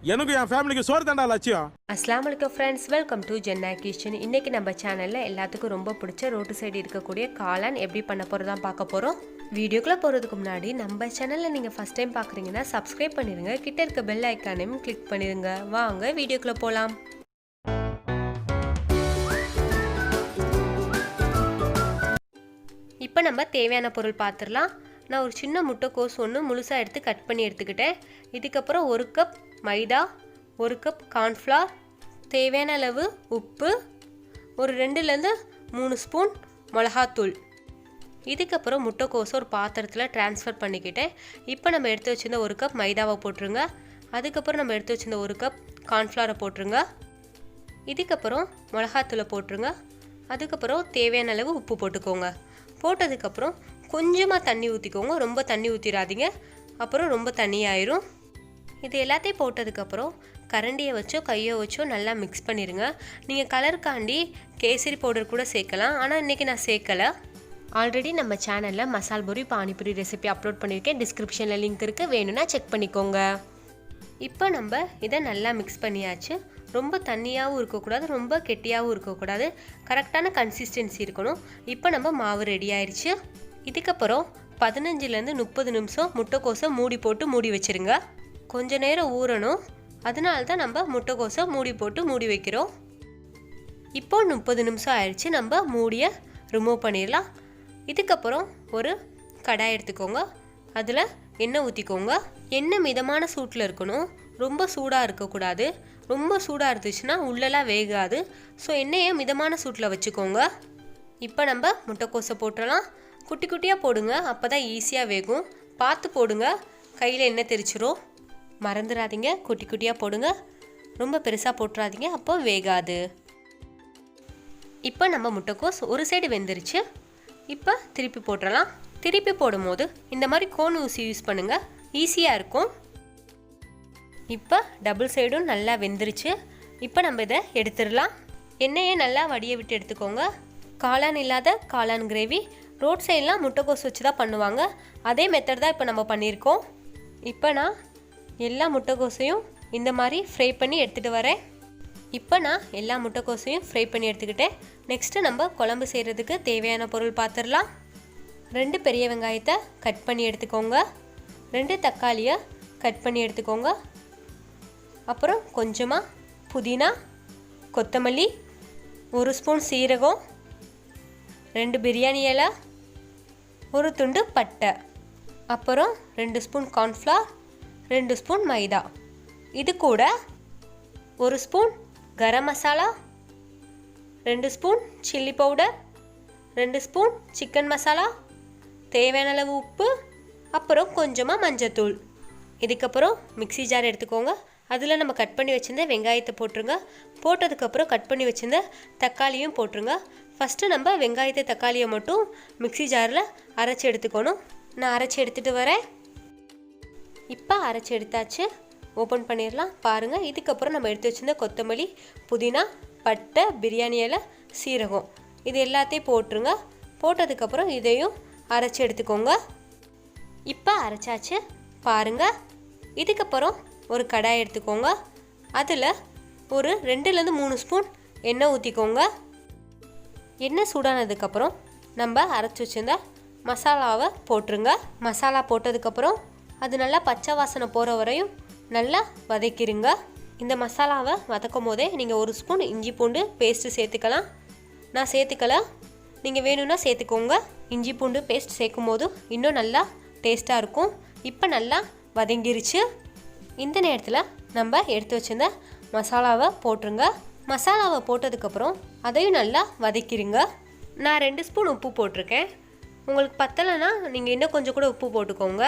எனக்கு என் ஃபேமிலிக்கு சோறு தாண்டா லட்சியம். அஸ்ஸலாமு அலைக்கும் ஃப்ரெண்ட்ஸ், வெல்கம் டு ஜென்னா கிச்சன். இன்றைக்கி நம்ம சேனலில் எல்லாத்துக்கும் ரொம்ப பிடிச்ச ரோட்டு சைடு இருக்கக்கூடிய காளான் எப்படி பண்ண போகிறதான் பார்க்க போகிறோம். வீடியோக்குள்ளே போகிறதுக்கு முன்னாடி நம்ம சேனலில் நீங்கள் ஃபஸ்ட் டைம் பார்க்குறீங்கன்னா சப்ஸ்கிரைப் பண்ணிடுங்க, கிட்ட இருக்க பெல் ஐக்கானையும் கிளிக் பண்ணிடுங்க. வாங்க வீடியோக்குள்ளே போகலாம். இப்போ நம்ம தேவையான பொருள் பார்த்துடலாம். நான் ஒரு சின்ன முட்டைக்கோஸ் ஒன்று முழுசாக எடுத்து கட் பண்ணி எடுத்துக்கிட்டேன். இதுக்கப்புறம் 1 கப் மைதா, 1 கப் கார்ன்ஃப்ளவர், தேவையான அளவு உப்பு, ஒரு 2லேருந்து 3 ஸ்பூன் மிளகாத்தூள். இதுக்கப்புறம் முட்டைக்கோஸ் ஒரு பாத்திரத்தில் ட்ரான்ஸ்ஃபர் பண்ணிக்கிட்டேன். இப்போ நம்ம எடுத்து வச்சுருந்த 1 கப் மைதாவை போட்டுருங்க. அதுக்கப்புறம் நம்ம எடுத்து வச்சுருந்த 1 கப் கார்ன்ஃப்ளவரை போட்டுருங்க. இதுக்கப்புறம் மிளகாத்தூளை போட்டுருங்க. அதுக்கப்புறம் தேவையான அளவு உப்பு போட்டுக்கோங்க. போட்டதுக்கப்புறம் கொஞ்சமாக தண்ணி ஊற்றிக்கோங்க, ரொம்ப தண்ணி ஊற்றிடாதீங்க, அப்புறம் ரொம்ப தண்ணியாயிரும். இது எல்லாத்தையும் போட்டதுக்கப்புறம் கரண்டியை வச்சோ கையோ வச்சோ நல்லா மிக்ஸ் பண்ணிடுங்க. நீங்கள் கலருக்காண்டி கேசரி பவுடர் கூட சேர்க்கலாம், ஆனால் இன்றைக்கி நான் சேர்க்கலை. ஆல்ரெடி நம்ம சேனலில் மசால் பூரி பானிபூரி ரெசிபி அப்லோட் பண்ணியிருக்கேன், டிஸ்கிரிப்ஷனில் லிங்க் இருக்குது, வேணும்னா செக் பண்ணிக்கோங்க. இப்போ நம்ம இதை நல்லா மிக்ஸ் பண்ணியாச்சு. ரொம்ப தண்ணியாகவும் இருக்கக்கூடாது, ரொம்ப கெட்டியாகவும் இருக்கக்கூடாது, கரெக்டான கன்சிஸ்டன்சி இருக்கணும். இப்போ நம்ம மாவு ரெடி ஆயிடுச்சு. இதுக்கப்புறம் 15லேருந்து 30 நிமிஷம் முட்டைக்கோஸை மூடி வச்சுருங்க. கொஞ்ச நேரம் ஊறணும், அதனால தான் நம்ம முட்டைக்கோஸை மூடி வைக்கிறோம். இப்போ 30 நிமிஷம் ஆயிடுச்சு. நம்ம மூடியை ரிமூவ் பண்ணிடலாம். இதுக்கப்புறம் ஒரு கடாய் எடுத்துக்கோங்க, அதில் எண்ணெய் ஊற்றிக்கோங்க. எண்ணெய் மிதமான சூட்டில் இருக்கணும், ரொம்ப சூடாக இருக்கக்கூடாது. ரொம்ப சூடாக இருந்துச்சுன்னா உள்ளெல்லாம் வேகாது. ஸோ எண்ணெயை மிதமான சூட்டில் வச்சுக்கோங்க. இப்போ நம்ம முட்டைக்கோஸை போட்டுடலாம். குட்டி குட்டியாக போடுங்க, அப்போ தான் ஈஸியாக வேகும். பார்த்து போடுங்க, கையில் எண்ணெய் தெரிச்சிரும். மறந்துடாதீங்க, குட்டி குட்டியாக போடுங்க, ரொம்ப பெருசாக போட்டுறாதீங்க, அப்போ வேகாது. இப்போ நம்ம முட்டைக்கோஸ் ஒரு சைடு வெந்துருச்சு. இப்போ திருப்பி போட்டுடலாம். திருப்பி போடும்போது இந்த மாதிரி கோன் ஊசி யூஸ் பண்ணுங்கள், ஈஸியாக இருக்கும். இப்போ டபுள் சைடும் நல்லா வெந்துருச்சு. இப்போ நம்ம இதை எடுத்துடலாம். எண்ணெயை நல்லா வடிய விட்டு எடுத்துக்கோங்க. காளான் இல்லாத காளான் கிரேவி ரோட் சைடெலாம் முட்டைக்கோஸ் வச்சு தான் பண்ணுவாங்க, அதே மெத்தட் தான் இப்போ நம்ம பண்ணியிருக்கோம். இப்போ நான் எல்லா முட்டைக்கோஸையும் இந்த மாதிரி ஃப்ரை பண்ணி எடுத்துகிட்டு வரேன். இப்போ நான் எல்லா முட்டைக்கோஸையும் ஃப்ரை பண்ணி எடுத்துக்கிட்டேன். நெக்ஸ்ட்டு நம்ம குழம்பு செய்கிறதுக்கு தேவையான பொருள் பார்த்துடலாம். 2 பெரிய வெங்காயத்தை கட் பண்ணி எடுத்துக்கோங்க. 2 தக்காளியை கட் பண்ணி எடுத்துக்கோங்க. அப்புறம் கொஞ்சமாக புதினா, கொத்தமல்லி, 1 ஸ்பூன் சீரகம், 2 பிரியாணி இலை, 1 துண்டு பட்டை, அப்புறம் 2 ஸ்பூன் கார்ன்ஃப்ளவர், 2 ஸ்பூன் மைதா. இது கூட 1 spoon garam masala, 2 spoon chilli powder, 2 spoon chicken masala, தேவையான அளவு உப்பு, அப்புறம் கொஞ்சமாக மஞ்சத்தூள். இதுக்கப்புறம் மிக்ஸி ஜார் எடுத்துக்கோங்க. அதில் நம்ம கட் பண்ணி வச்சுருந்த வெங்காயத்தை போட்டுருங்க. போட்டதுக்கப்புறம் கட் பண்ணி வச்சுருந்த தக்காளியும் போட்டுருங்க. ஃபஸ்ட்டு நம்ம வெங்காயத்தை தக்காளியை மட்டும் மிக்ஸி ஜாரில் அரைச்சி எடுத்துக்கணும். நான் அரைச்சி எடுத்துகிட்டு வரேன். இப்போ அரைச்சி எடுத்தாச்சு. ஓப்பன் பண்ணிடலாம். பாருங்கள், இதுக்கப்புறம் நம்ம எடுத்து வச்சுருந்த கொத்தமல்லி, புதினா, பட்டை, பிரியாணி இலை, சீரகம் இது எல்லாத்தையும் போட்டுருங்க. போட்டதுக்கப்புறம் இதையும் அரைச்சி எடுத்துக்கோங்க. இப்போ அரைச்சாச்சு. பாருங்கள், இதுக்கப்புறம் ஒரு கடாய் எடுத்துக்கோங்க. அதில் ஒரு 2லேருந்து 3 ஸ்பூன் எண்ணெய் ஊற்றிக்கோங்க. எண்ணெய் சூடானதுக்கப்புறம் நம்ம அரைச்சி வச்சுருந்த மசாலாவை போட்டுருங்க. மசாலா போட்டதுக்கப்புறம் அது நல்லா பச்சை வாசனை போகிற வரையும் நல்லா வதக்கிடுங்க. இந்த மசாலாவை வதக்கும் போதே நீங்கள் 1 ஸ்பூன் இஞ்சி பூண்டு பேஸ்ட்டு சேர்த்துக்கலாம். நான் சேர்த்துக்கல, நீங்கள் வேணும்னா சேர்த்துக்கோங்க. இஞ்சி பூண்டு பேஸ்ட் சேர்க்கும் போது இன்னும் நல்லா டேஸ்ட்டாக இருக்கும். இப்போ நல்லா வதங்கிருச்சு. இந்த நேரத்தில் நம்ம எடுத்து வச்சிருந்த மசாலாவை போட்டுருங்க. மசாலாவை போட்டதுக்கப்புறம் அதையும் நல்லா வதக்கிடுங்க. நான் 2 ஸ்பூன் உப்பு போட்டிருக்கேன். உங்களுக்கு பத்தலைன்னா நீங்கள் இன்னும் கொஞ்சம் கூட உப்பு போட்டுக்கோங்க.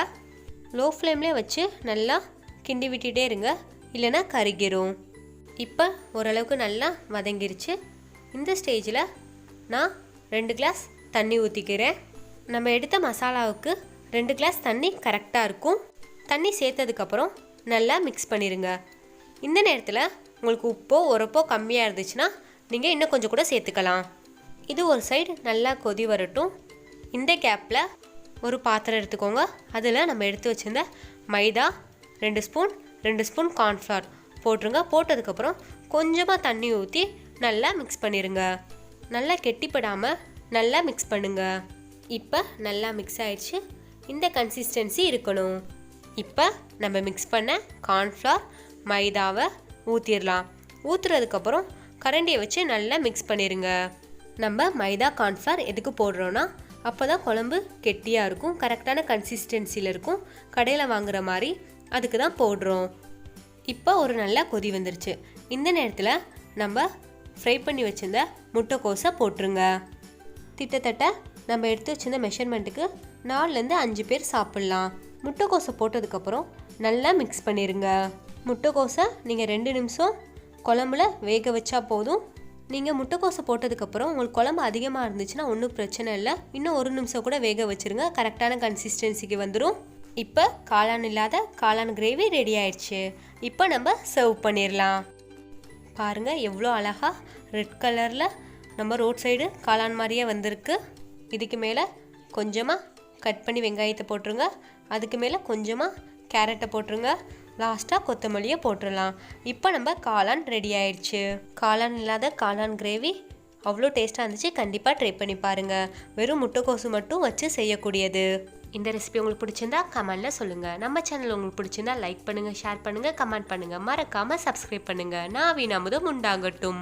லோ ஃப்ளேம்லேயே வச்சு நல்லா கிண்டி விட்டுட்டே இருங்க, இல்லைன்னா கருகிரும். இப்போ ஓரளவுக்கு நல்லா வதங்கிருச்சு. இந்த ஸ்டேஜில் நான் 2 கிளாஸ் தண்ணி ஊற்றிக்கிறேன். நம்ம எடுத்த மசாலாவுக்கு 2 கிளாஸ் தண்ணி கரெக்டாக இருக்கும். தண்ணி சேர்த்ததுக்கப்புறம் நல்லா மிக்ஸ் பண்ணிடுங்க. இந்த நேரத்தில் உங்களுக்கு உப்போ உரப்போ கம்மியாக இருந்துச்சுன்னா நீங்கள் இன்னும் கொஞ்சம் கூட சேர்த்துக்கலாம். இது ஒரு சைடு நல்லா கொதி வரட்டும். இந்த கேப்பில் ஒரு பாத்திரம் எடுத்துக்கோங்க. அதில் நம்ம எடுத்து வச்சுருந்த மைதா 2 ஸ்பூன், 2 ஸ்பூன் கார்ன்ஃப்ளவர் போட்டுருங்க. போட்டதுக்கப்புறம் கொஞ்சமாக தண்ணி ஊற்றி நல்லா மிக்ஸ் பண்ணிடுங்க. நல்லா கெட்டிப்படாமல் நல்லா மிக்ஸ் பண்ணுங்க. இப்போ நல்லா மிக்ஸ் ஆயிடுச்சு. இந்த கன்சிஸ்டன்சி இருக்கணும். இப்போ நம்ம மிக்ஸ் பண்ண கார்ன்ஃப்ளவர் மைதாவை ஊற்றிடலாம். ஊற்றுறதுக்கப்புறம் கரண்டியை வச்சு நல்லா மிக்ஸ் பண்ணிடுங்க. நம்ம மைதா கார்ன்ஃப்ளவர் எதுக்கு போடுறோன்னா அப்போ தான் குழம்பு கெட்டியாக இருக்கும், கரெக்டான கன்சிஸ்டன்சியில் இருக்கும், கடையில் வாங்குற மாதிரி. அதுக்கு தான் போடுறோம். இப்போ ஒரு நல்லா கொதி வந்துருச்சு. இந்த நேரத்தில் நம்ம ஃப்ரை பண்ணி வச்சுருந்த முட்டைக்கோஸை போட்டுருங்க. கிட்டத்தட்ட நம்ம எடுத்து வச்சுருந்த மெஷர்மெண்ட்டுக்கு 4லேருந்து 5 பேர் சாப்பிட்லாம். முட்டைக்கோஸை போட்டதுக்கப்புறம் நல்லா மிக்ஸ் பண்ணிடுங்க. முட்டைக்கோஸை நீங்கள் 2 நிமிஷம் குழம்புல வேக வச்சா போதும். நீங்கள் முட்டைக்கோஸை போட்டதுக்கப்புறம் உங்களுக்கு குழம்பு அதிகமாக இருந்துச்சுன்னா ஒன்றும் பிரச்சனை இல்லை, இன்னும் 1 நிமிஷம் கூட வேக வச்சுருங்க, கரெக்டான கன்சிஸ்டன்சிக்கு வந்துடும். இப்போ காளான் இல்லாத காளான் கிரேவி ரெடி ஆயிடுச்சு. இப்போ நம்ம சர்வ் பண்ணிடலாம். பாருங்கள் எவ்வளோ அழகாக ரெட் கலரில் நம்ம ரோட் சைடு காளான் மாதிரியே வந்திருக்கு. இதுக்கு மேலே கொஞ்சமாக கட் பண்ணி வெங்காயத்தை போட்டுருங்க. அதுக்கு மேலே கொஞ்சமாக கேரட்டை போட்டுருங்க. லாஸ்ட்டாக கொத்தமல்லியை போட்டுடலாம். இப்போ நம்ம காளான் ரெடி ஆயிடுச்சு. காளான் இல்லாத காளான் கிரேவி அவ்வளோ டேஸ்ட்டாக இருந்துச்சு. கண்டிப்பாக ட்ரை பண்ணி பாருங்கள். வெறும் முட்டைக்கோசு மட்டும் வச்சு செய்யக்கூடியது. இந்த ரெசிபி உங்களுக்கு பிடிச்சிருந்தா கமெண்ட்டில் சொல்லுங்கள். நம்ம சேனல் உங்களுக்கு பிடிச்சிருந்தா லைக் பண்ணுங்கள், ஷேர் பண்ணுங்கள், கமெண்ட் பண்ணுங்கள். மறக்காமல் சப்ஸ்கிரைப் பண்ணுங்கள். நான் வீணாமுதம் உண்டாகட்டும்.